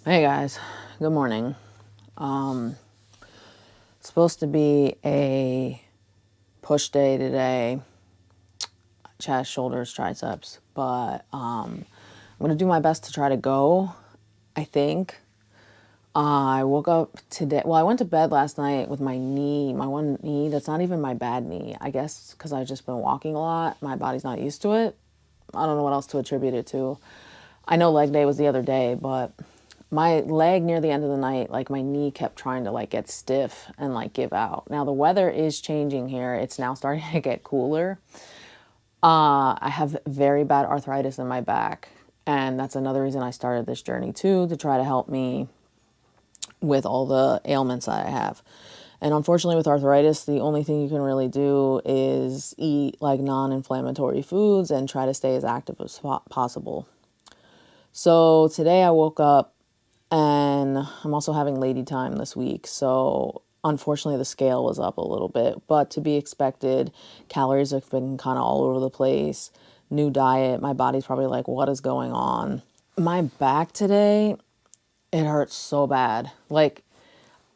Hey guys, good morning. It's supposed to be a push day today, chest, shoulders, triceps, but I'm gonna do my best to try to go, I think. I woke up today, well, I went to bed last night with my knee, my one knee that's not even my bad knee. I guess because I've just been walking a lot, my body's not used to it. I don't know what else to attribute it to. I know leg day was the other day, but my leg near the end of the night, like my knee kept trying to like get stiff and like give out. Now the weather is changing here. It's now starting to get cooler. I have very bad arthritis in my back, and that's another reason I started this journey too, to try to help me with all the ailments that I have. And unfortunately with arthritis, the only thing you can really do is eat like non-inflammatory foods and try to stay as active as possible. So today I woke up and I'm also having lady time this week. So unfortunately the scale was up a little bit, but to be expected. Calories have been kind of all over the place. New diet. My body's probably like, what is going on? My back today, it hurts so bad. Like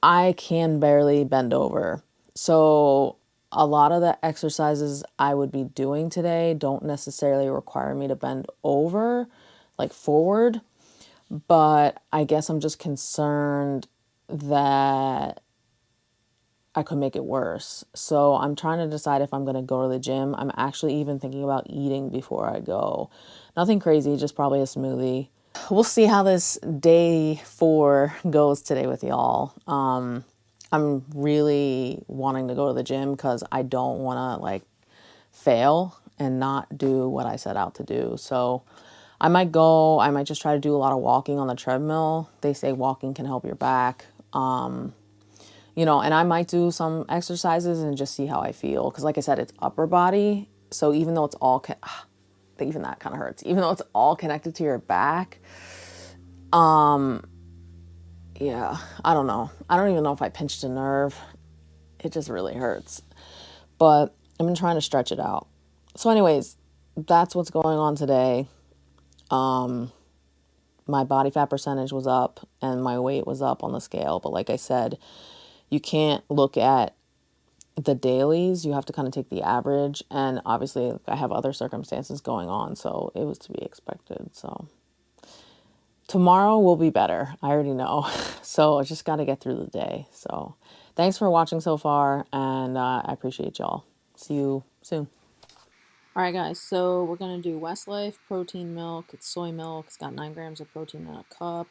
I can barely bend over. So a lot of the exercises I would be doing today don't necessarily require me to bend over, like forward. But I guess I'm just concerned that I could make it worse. So I'm trying to decide if I'm going to go to the gym. I'm actually even thinking about eating before I go. Nothing crazy, just probably a smoothie. We'll see how this day 4 goes today with y'all. I'm really wanting to go to the gym because I don't want to like fail and not do what I set out to do. So I might go, I might just try to do a lot of walking on the treadmill. They say walking can help your back. And I might do some exercises and just see how I feel. Because like I said, it's upper body. So even though it's all, even that kind of hurts. Even though it's all connected to your back, yeah, I don't know. I don't even know if I pinched a nerve. It just really hurts. But I've been trying to stretch it out. So anyways, that's what's going on today. My body fat percentage was up and my weight was up on the scale. But like I said, you can't look at the dailies. You have to kind of take the average. And obviously I have other circumstances going on, so it was to be expected. So tomorrow will be better. I already know. So I just got to get through the day. So thanks for watching so far. And I appreciate y'all. See you soon. All right, guys, so we're going to do Westlife protein milk. It's soy milk. It's got 9 grams of protein in a cup.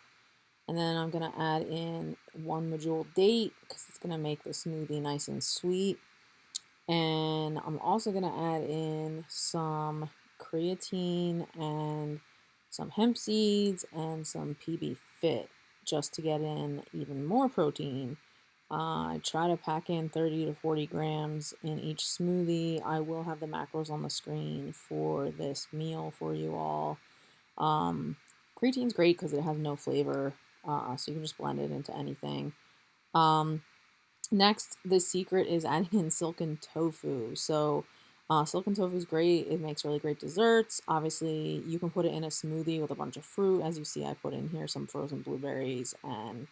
And then I'm going to add in 1 medjool date because it's going to make the smoothie nice and sweet. And I'm also going to add in some creatine and some hemp seeds and some PB Fit just to get in even more protein. I try to pack in 30 to 40 grams in each smoothie. I will have the macros on the screen for this meal for you all. Creatine's great because it has no flavor, so you can just blend it into anything. Next, the secret is adding in silken tofu. So silken tofu is great. It makes really great desserts. Obviously, you can put it in a smoothie with a bunch of fruit. As you see, I put in here some frozen blueberries and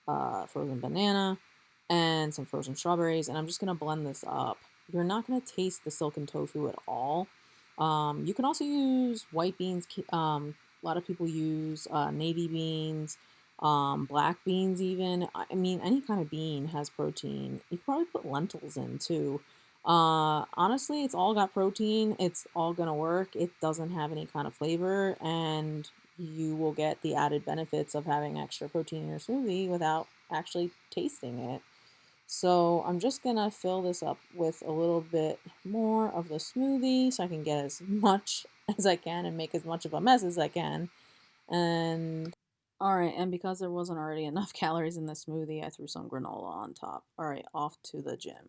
frozen banana and some frozen strawberries, and I'm just going to blend this up. You're not going to taste the silken tofu at all. You can also use white beans. A lot of people use navy beans, black beans even. I mean, any kind of bean has protein. You can probably put lentils in too. Honestly, it's all got protein. It's all going to work. It doesn't have any kind of flavor, and you will get the added benefits of having extra protein in your smoothie without actually tasting it. So I'm just going to fill this up with a little bit more of the smoothie so I can get as much as I can and make as much of a mess as I can. And all right, and because there wasn't already enough calories in the smoothie, I threw some granola on top. All right, off to the gym.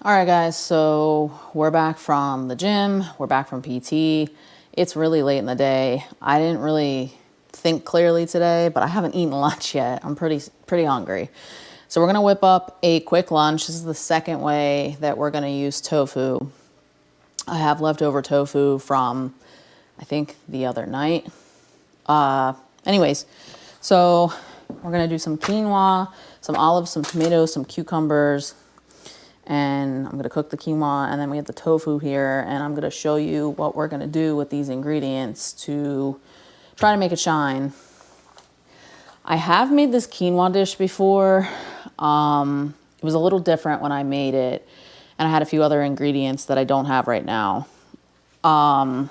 All right, guys, so we're back from the gym. We're back from PT. It's really late in the day. I didn't really think clearly today, but I haven't eaten lunch yet. I'm pretty hungry. So we're gonna whip up a quick lunch. This is the second way that we're gonna use tofu. I have leftover tofu from, I think, the other night. Anyways, so we're gonna do some quinoa, some olives, some tomatoes, some cucumbers, and I'm gonna cook the quinoa, and then we have the tofu here, and I'm gonna show you what we're gonna do with these ingredients to try to make it shine. I have made this quinoa dish before. It was a little different when I made it, and I had a few other ingredients that I don't have right now. I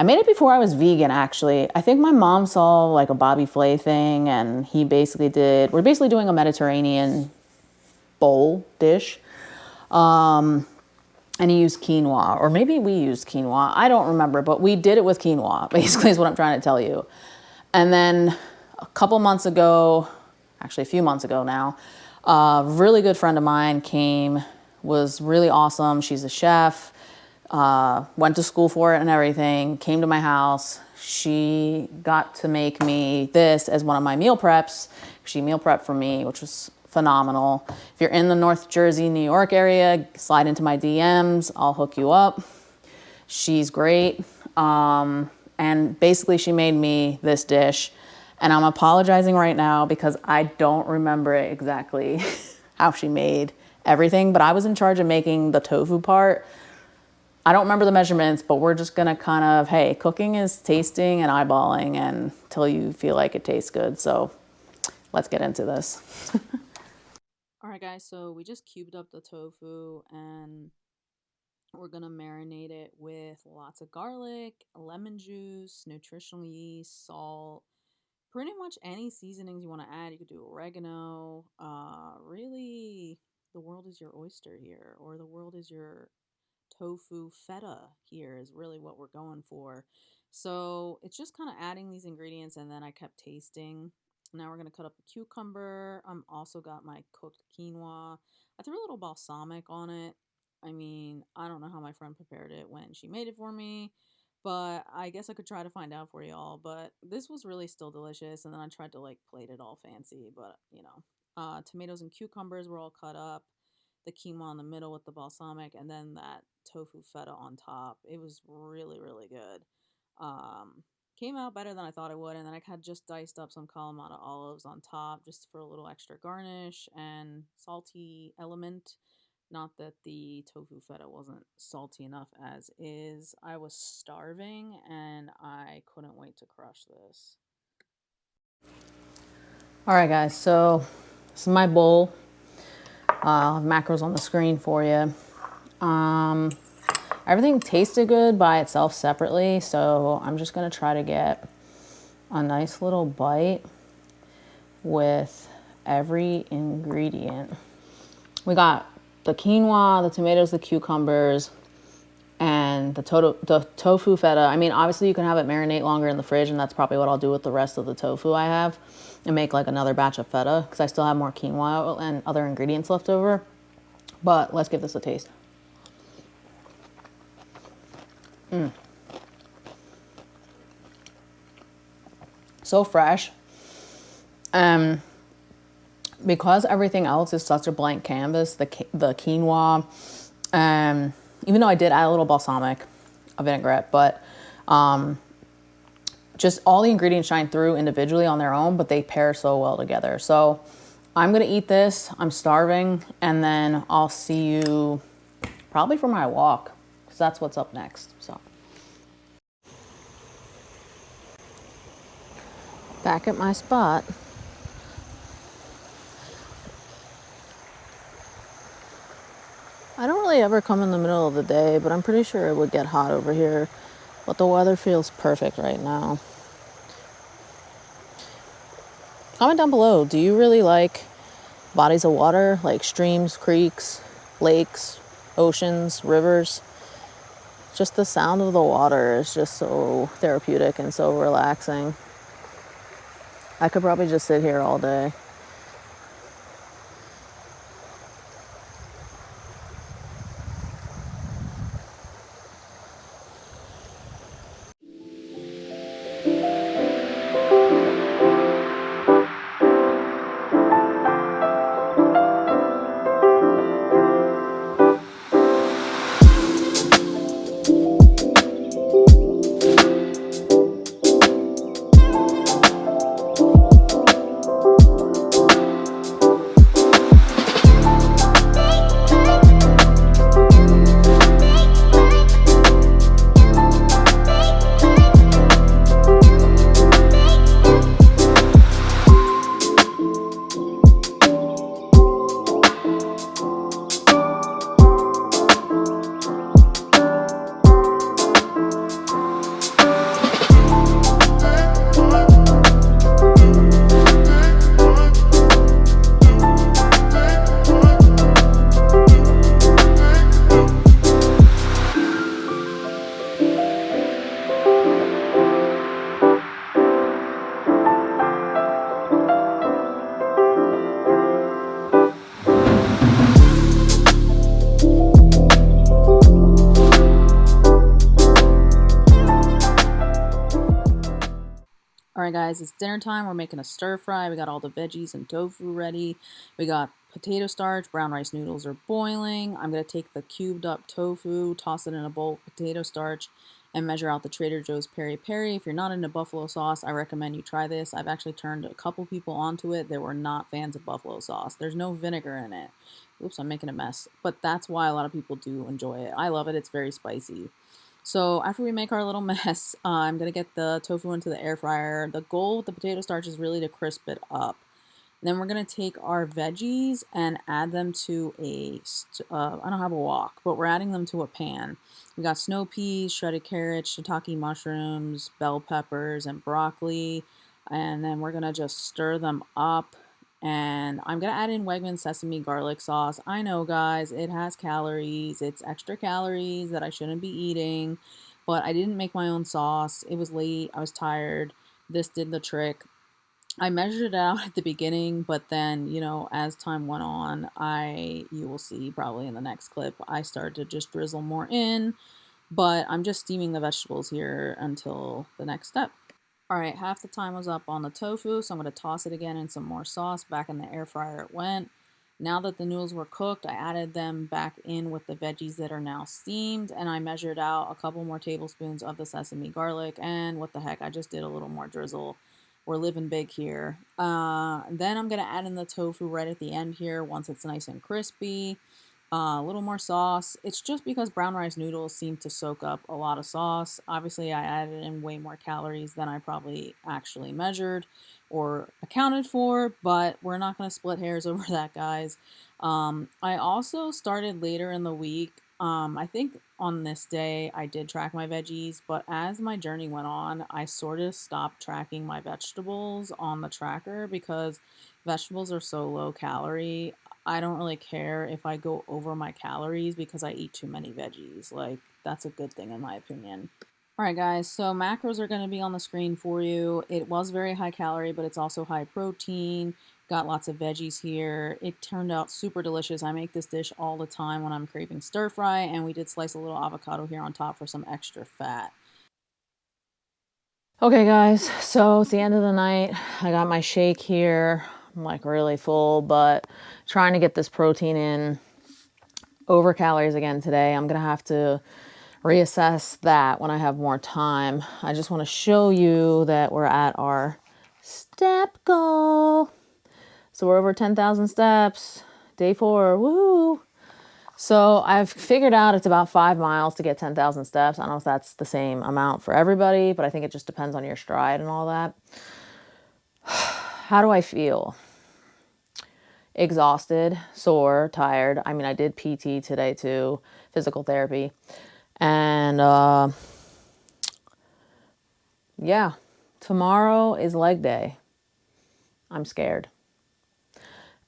made it before I was vegan, actually. I think my mom saw like a Bobby Flay thing, and we're basically doing a Mediterranean bowl dish. And he used quinoa, or maybe we used quinoa. I don't remember, but we did it with quinoa, basically is what I'm trying to tell you. And then a couple months ago, actually a few months ago now, a really good friend of mine came, was really awesome. She's a chef, went to school for it and everything, came to my house. She got to make me this as one of my meal preps. She meal prepped for me, which was phenomenal. If you're in the North Jersey, New York area, slide into my DMs. I'll hook you up. She's great. And basically she made me this dish, and I'm apologizing right now because I don't remember it exactly how she made everything, but I was in charge of making the tofu part. I don't remember the measurements, but we're just gonna kind of, hey, cooking is tasting and eyeballing until you feel like it tastes good. So let's get into this. All right, guys, so we just cubed up the tofu, and we're gonna marinate it with lots of garlic, lemon juice, nutritional yeast, salt, pretty much any seasonings you want to add. You could do oregano. Really, the world is your oyster here, or the world is your tofu feta here is really what we're going for. So it's just kind of adding these ingredients, and then I kept tasting. Now we're going to cut up a cucumber. I'm also got my cooked quinoa. I threw a little balsamic on it. I mean, I don't know how my friend prepared it when she made it for me, but I guess I could try to find out for y'all. But this was really still delicious, and then I tried to like plate it all fancy, but tomatoes and cucumbers were all cut up, the quinoa in the middle with the balsamic, and then that tofu feta on top. It was really, really good. Came out better than I thought it would, and then I had just diced up some Kalamata olives on top just for a little extra garnish and salty element. Not that the tofu feta wasn't salty enough as is. I was starving and I couldn't wait to crush this. All right, guys, so this is my bowl. Macros on the screen for you. Everything tasted good by itself separately, so I'm just gonna try to get a nice little bite with every ingredient. We got the quinoa, the tomatoes, the cucumbers, and the tofu feta. I mean, obviously you can have it marinate longer in the fridge, and that's probably what I'll do with the rest of the tofu I have, and make like another batch of feta because I still have more quinoa and other ingredients left over. But let's give this a taste. So fresh. Because everything else is such a blank canvas, the quinoa, even though I did add a little balsamic, a vinaigrette, but just all the ingredients shine through individually on their own, but they pair so well together. So I'm gonna eat this, I'm starving, and then I'll see you probably for my walk, because that's what's up next. So back at my spot. I don't really ever come in the middle of the day, but I'm pretty sure it would get hot over here. But the weather feels perfect right now. Comment down below, do you really like bodies of water, like streams, creeks, lakes, oceans, rivers? Just the sound of the water is just so therapeutic and so relaxing. I could probably just sit here all day. All right, guys, it's dinner time. We're making a stir fry. We got all the veggies and tofu ready. We got potato starch. Brown rice noodles are boiling. I'm going to take the cubed up tofu, toss it in a bowl of potato starch, and measure out the Trader Joe's peri peri. If you're not into buffalo sauce, I recommend you try this. I've actually turned a couple people onto it that were not fans of buffalo sauce. There's no vinegar in it. Oops, I'm making a mess. But that's why a lot of people do enjoy it. I love it. It's very spicy. So after we make our little mess, I'm going to get the tofu into the air fryer. The goal with the potato starch is really to crisp it up. Then we're going to take our veggies and add them to I don't have a wok, but we're adding them to a pan. We got snow peas, shredded carrots, shiitake mushrooms, bell peppers, and broccoli. And then we're going to just stir them up. And I'm going to add in Wegmans sesame garlic sauce. I know, guys, it has calories. It's extra calories that I shouldn't be eating. But I didn't make my own sauce. It was late. I was tired. This did the trick. I measured it out at the beginning, but then, as time went on, you will see probably in the next clip, I started to just drizzle more in, but I'm just steaming the vegetables here until the next step. All right, half the time was up on the tofu, so I'm going to toss it again in some more sauce. Back in the air fryer it went. Now that the noodles were cooked, I added them back in with the veggies that are now steamed, and I measured out a couple more tablespoons of the sesame garlic, and what the heck, I just did a little more drizzle. We're living big here. Then I'm going to add in the tofu right at the end here once it's nice and crispy. A little more sauce. It's just because brown rice noodles seem to soak up a lot of sauce. Obviously, I added in way more calories than I probably actually measured or accounted for, but we're not going to split hairs over that, guys. I also started later in the week. I think on this day I did track my veggies, but as my journey went on, I sort of stopped tracking my vegetables on the tracker because vegetables are so low calorie. I don't really care if I go over my calories because I eat too many veggies. Like, that's a good thing in my opinion. All right, guys, so macros are going to be on the screen for you. It was very high calorie, but it's also high protein. Got lots of veggies here. It turned out super delicious. I make this dish all the time when I'm craving stir fry, and we did slice a little avocado here on top for some extra fat. Okay, guys, so it's the end of the night. I got my shake here. I'm like really full, but trying to get this protein in. Over calories again today. I'm going to have to reassess that when I have more time. I just want to show you that we're at our step goal. So we're over 10,000 steps. Day 4. Woohoo! So I've figured out it's about 5 miles to get 10,000 steps. I don't know if that's the same amount for everybody, but I think it just depends on your stride and all that. How do I feel? Exhausted, sore, tired. I mean, I did PT today too, physical therapy. And yeah, tomorrow is leg day. I'm scared.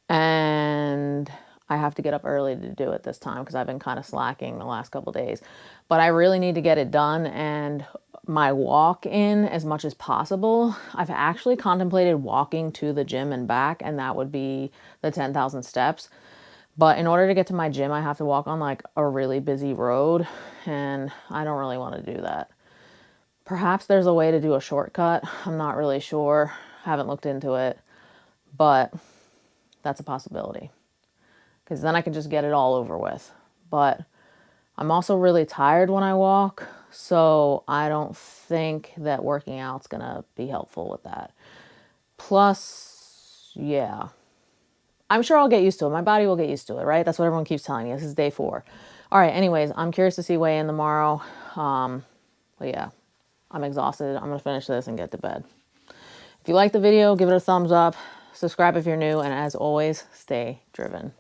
And I have to get up early to do it this time because I've been kind of slacking the last couple days. But I really need to get it done, and my walk in as much as possible. I've actually contemplated walking to the gym and back, and that would be the 10,000 steps. But in order to get to my gym, I have to walk on like a really busy road, and I don't really want to do that. Perhaps there's a way to do a shortcut. I'm not really sure. Haven't looked into it, but that's a possibility. Because then I can just get it all over with. But I'm also really tired when I walk, so I don't think that working out's going to be helpful with that. Plus, yeah, I'm sure I'll get used to it. My body will get used to it, right? That's what everyone keeps telling me. This is day 4. All right, anyways, I'm curious to see weigh in tomorrow. But yeah, I'm exhausted. I'm going to finish this and get to bed. If you like the video, give it a thumbs up. Subscribe if you're new. And as always, stay driven.